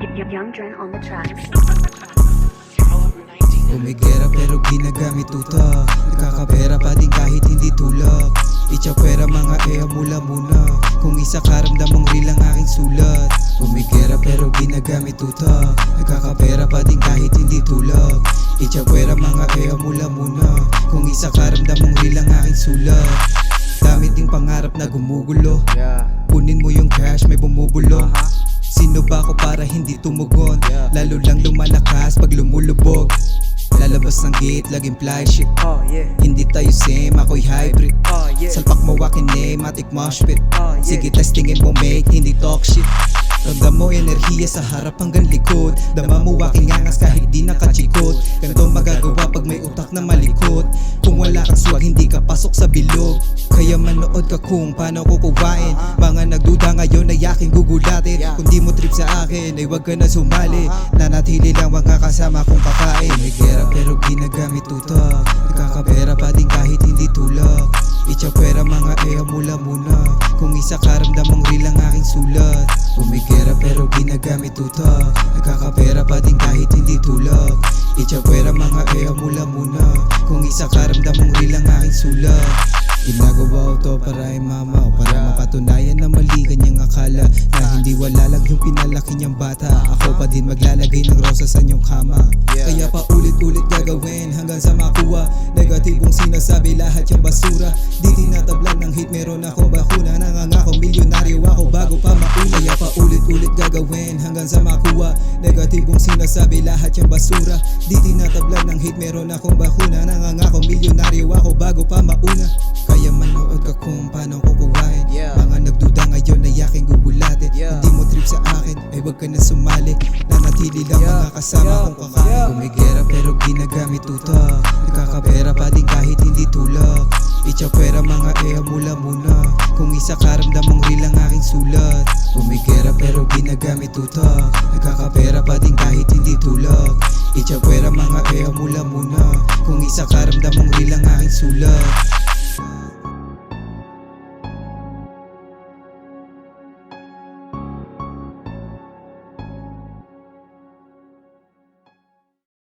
Young Dren on the tracks. Umigera pero ginagamit utak, nakakapera pa din kahit hindi tulak. Ichapwera mga mula muna, kung isa karamdam mong real ang aking sulat. Umigera pero ginagamit utak, nakakapera pa din kahit hindi tulak. Ichapwera mga mula muna, kung isa karamdam mong real ang aking sulat. Dami ding pangarap na gumugulo, kunin mo yung cash may bumubulong. Sino ba ako para hindi tumugon? Lalo lang lumalakas pag lumulubog. Lalabas ng gate, laging fly shit. Hindi tayo same, ako'y hybrid. Salpak mo akin matic mosh pit. Sige testingin mo mate, hindi talk shit. Ramdam mo enerhiya sa harap hanggang likod. Dama mo aking angas kahit di nakachikot. Ganito magagawa pag may utak na malikot. Kung wala kang swag, hindi ka pasok sa bilog. Kaya manood ka kung paano ko kuwain. Mga nagduda ngayon ay aking gugulatin. Kung di mo trip sa akin ay wag ka na sumali. Nanatili lang mga kasama kong kakain. Umigera pero ginagamit utak, nakakapera pa din kahit hindi tulak. Ichapwera mga mula muna, kung isa karamdam mong real ang aking sulat. Umigera pero ginagamit utak, nakakapera pa din kahit hindi tulak. Ichapwera mga mula muna, kung isa karamdam mong real ang aking sulat. Ginagawa ko to para ay mama o para mapatunayan na mali kanyang akala na hindi wala lang yung pinalaki niyang bata. Ako pa din maglalagay ng rosas sa inyong kama. Kaya pa ulit-ulit gagawin hanggang sa makuha. Negatibong sinasabi lahat yung basura. Di tinatablan ng hate, meron akong bakuna. Nangangako milyonaryo ako bago pa mauna. Kaya pa ulit-ulit gagawin hanggang sa makuha. Negatibong sinasabi lahat yung basura. Di tinatablan ng hate, meron akong bakuna. Nangangako milyonaryo ako bago pa mauna. Kaya manood ka kung paano ko kuhain. Mga nagduda ngayon ay aking gugulatin. Hindi mo trip sa akin ay wag ka na sumali. Nanatili lang mga kasama kong kakain. Umigera pero ginagamit utak, nakakapera pa din kahit hindi tulak. Ichapwera mga mula muna, kung isa karamdam mong real ang aking sulat. Umigera pero ginagamit utak, nakakapera pa din kahit hindi tulak. Ichapwera mga mula muna, kung isa karamdam mong real ang aking sulat.